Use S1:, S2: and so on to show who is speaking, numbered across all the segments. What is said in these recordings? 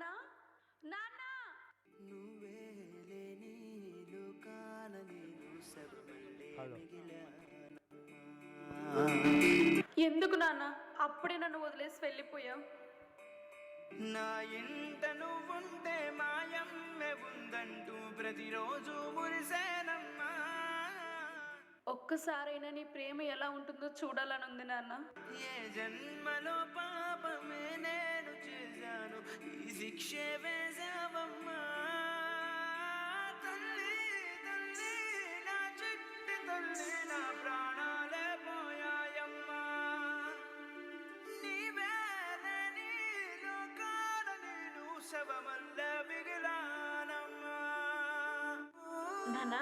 S1: నాన్న నాన్న
S2: నువ్వే లేని లోకాన నేను సర్వమల్లే మిగిలానమ్మా.
S1: ఎందుకు నాన్న అప్పుడే నన్ను వదిలేసి వెళ్ళిపోయావు?
S2: నా ఇంట నువ్వుంటే మాయమ్మె ఉందంటూ ప్రతిరోజు మురిసేనమ్మా.
S1: ఒక్కసారైనా నీ ప్రేమ ఎలా ఉంటుందో చూడాలని ఉంది నాన్న.
S2: ఏ జన్మలో పాపమే నేను చేశాను, ఈ శిక్షే వేశావమ్మా. తల్లి తల్లి నా చిట్టి తల్లి, నా ప్రాణాలే పోయాయమ్మా. నీవే లేని లోకాన నేను శవమల్ల మిగిలానమ్మా.
S1: నాన్న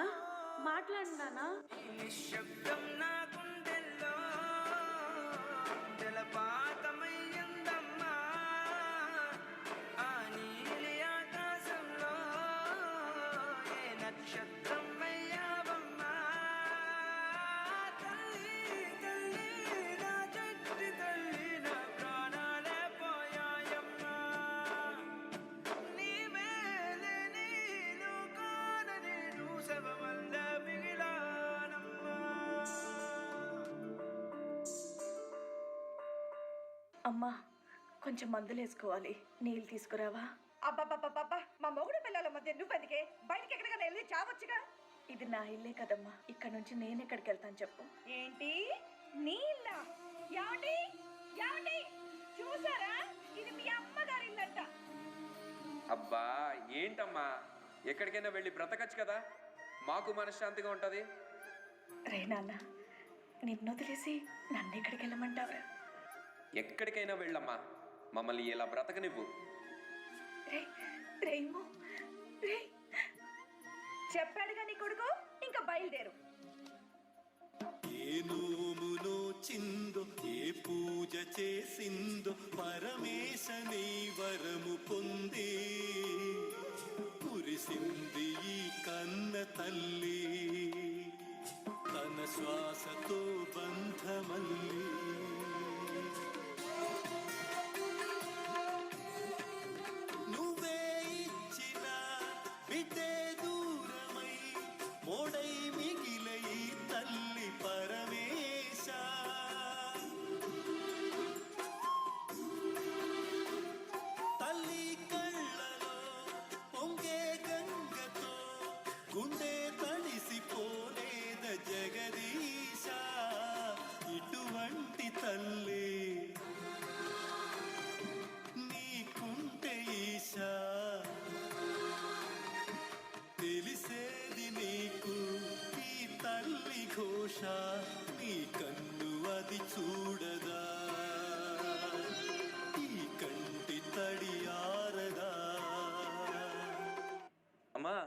S1: మాట్లాడు నాన్న.
S2: నిశ్శబ్దం నా గుండెల్లో జలపాతమయ్యిందమ్మా. ఆ నీలి ఆకాశంలో ఏ నక్షత్రం అయ్యావమ్మా. తల్లి తల్లి నా చెట్టి తల్లి, నా ప్రాణాలే పోయాయమ్మా. నీవే లేని లోకాన నేను శవమల్ల మిగిలానమ్మా.
S1: అమ్మా కొంచెం మందులు వేసుకోవాలి, నీళ్ళు తీసుకురావా?
S3: అబ్బాబ్బాబ్బా, మా మొగుడు పిల్లల మధ్య నువ్వెందుకే? బయటికి ఎక్కడికైనా వెళ్ళి చావచ్చుగా.
S1: ఇది నా ఇల్లే కదమ్మా, ఇక్కడ నుంచి నేను ఎక్కడికి వెళ్తాను చెప్పు?
S3: ఏంటి నీళ్ళ? యాండి యాండి, చూసారా? ఇది మీ అమ్మగారి ఇల్లంట.
S4: అబ్బా ఏంటమ్మా, ఎక్కడికైనా వెళ్ళి బ్రతకచ్చు కదా, మాకు మనశ్శాంతిగా ఉంటుంది.
S1: రే నాన్న, నిన్ను వదిలేసి నన్ను ఎక్కడికి వెళ్ళమంటావా?
S4: ఎక్కడికైనా వెళ్ళమ్మా, మమ్మల్ని ఇలా బ్రతకనివ్వు.
S1: రే రేమో రే,
S3: చెప్పాడుగా నీ కొడుకు, ఇంకా బయలుదేరు.
S5: ఏ నోమునో చిందో, ఏ పూజ చేసిందో, పరమేశని వరము పొంది కురిసింది ఈ కన్న తల్లి, తన శ్వాసతో బంధమల్లి. నువ్వే ఇచ్చిన బిడ్డే దూరమై మోడై మిగిలై తల్లి పరమేశ. తల్లి కళ్ళలో పొంగే గంగతో గుండె తడిసిపోలేద జగదీశ. ఇటువంటి తల్లి నీకుంటే ఈశా, తెలిసేది నీకు ఈ తల్లి ఘోష. నీ కన్ను అది చూడదా, ఈ కంటి తడి ఆరదా.
S4: అమ్మా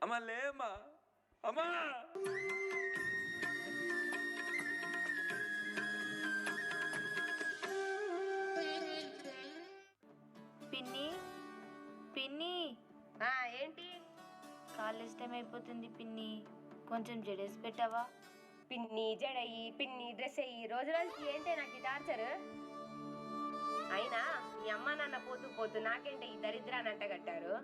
S4: అమ్మా లేమ్మా, అమ్మా.
S6: పిన్ని పిన్ని,
S7: ఏంటి?
S6: కాలేజ్ టైం అయిపోతుంది పిన్ని, కొంచెం జడేసి పెట్టావా?
S7: పిన్ని జడయ్యి, పిన్ని డ్రెస్ అయ్యి, రోజు రోజుకి ఏంటే నాకు ఈ టార్చర్? అయినా మీ అమ్మ నాన్న పోతూ పోతూ నాకేంటే ఈ దరిద్రాన్ని అంటగట్టారు?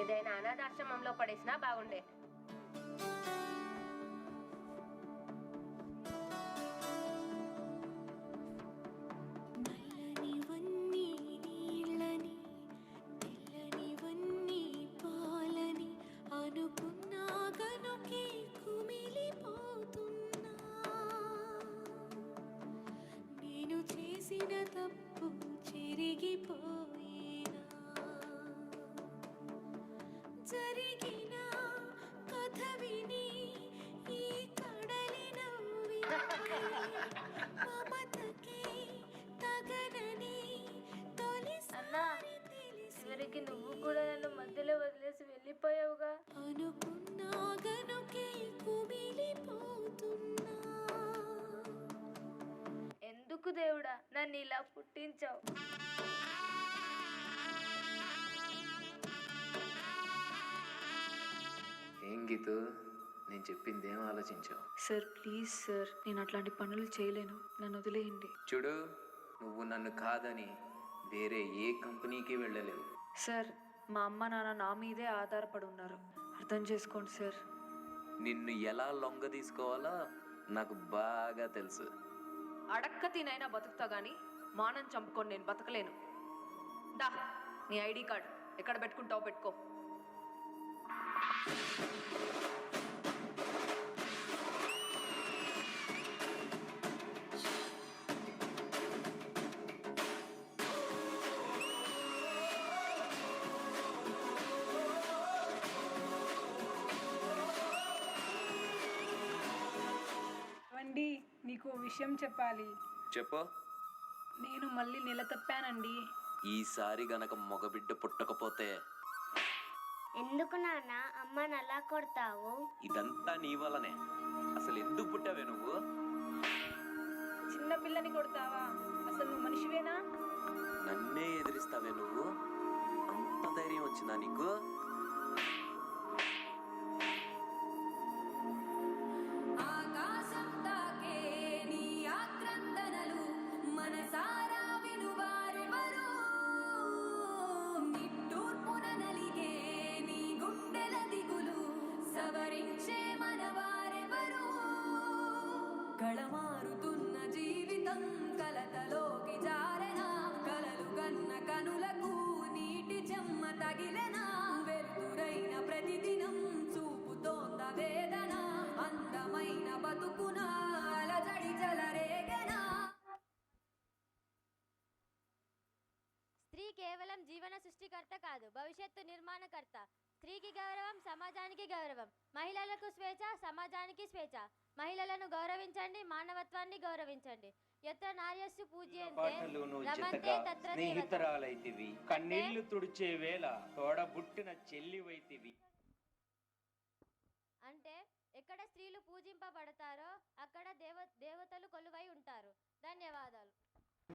S7: ఏదైనా అనాథాశ్రమంలో పడేసినా బాగుండే.
S8: నేను చేసిన తప్పు చెరిగిపోయినా, జరిగిన కథ విని ఈ కడలి నవ్విన, మమతకి తగనని తొలిసారి
S6: చివరికి నువ్వు కూడా నన్ను మధ్యలో వదిలేసి వెళ్ళిపోయావుగా.
S8: అనుకున్నా గనుకే కుమిలిపోతున్నా.
S6: ఎందుకు దేవుడా నన్ను ఇలా పుట్టించావు?
S9: ఏం గీతు, నేను చెప్పింది ఏం ఆలోచించావు?
S1: సార్ ప్లీజ్ సార్, నేను అట్లాంటి పనులు చేయలేను, నన్ను వదిలేయండి.
S9: చూడు, నువ్వు నన్ను కాదని వేరే ఏ కంపెనీకి వెళ్ళలేవు.
S1: సార్ మా అమ్మ నాన్న నా మీదే ఆధారపడి ఉన్నారు, అర్థం చేసుకోండి సార్.
S9: నిన్ను ఎలా లొంగ తీసుకోవాలో నాకు బాగా తెలుసు.
S1: అడక్క తినైనా బతుకుతా గానీ మానం చంపుకొని నేను బతకలేను. దా నీ ఐడి కార్డ్ ఎక్కడ పెట్టుకుంటావు పెట్టుకో.
S10: అండి నీకు ఓ విషయం చెప్పాలి.
S4: చెప్పు.
S10: నేను మళ్ళీ నెల తప్పానండి.
S9: ఈసారి గనక మగబిడ్డ పుట్టకపోతే
S6: ఎందుకు నాన్న అమ్మని అలా కొడతావు?
S9: ఇదంతా నీ వల్లనే. అసలు ఎందుకు పుట్టావే నువ్వు?
S10: చిన్న పిల్లని కొడతావా? అసలు నువ్వు మనిషివేనా?
S9: నన్నే ఎదిరిస్తావే నువ్వు? అంత ధైర్యం వచ్చిందా నీకు?
S8: ఆకాశం తాకే నీ ఆక్రందనలు మనసారా వినువారెవరు? నిట్టూర్పున నలిగే నీ గుండెల దిగులు సవరించే మనవారెవరు? కళమారుతున్న జీవితం కలతలోకి జారెనా? కలలు గన్న కనులకు నీటి చెమ్మ తగిలెనా? వెలుతురైన ప్రతిదినం చూపుతోంద వేదన, అందమైన బతుకున అలజడి జలరేగెనా?
S6: స్త్రీ కేవలం జీవన సృష్టికర్త కాదు, భవిష్యత్తు నిర్మాణకర్త. స్త్రీకి గౌరవం, సమాజానికి గౌరవం. మహిళలకు స్వేచ్ఛ, సమాజానికి స్వేచ్ఛ. మహిళలను గౌరవించండి, మానవత్వాన్ని గౌరవించండి. ఎత్ర నార్యస్సు పూజ్యంతే రమంతే తత్ర దేవతాః.
S2: స్నేహితురాలైతివి, కన్నీళ్లు తుడిచే వేళ తోడబుట్టిన చెల్లివైతివి.
S6: అంటే ఎక్కడ స్త్రీలు పూజింపబడతారో అక్కడ దేవతలు కొలువై ఉంటారు. ధన్యవాదాలు.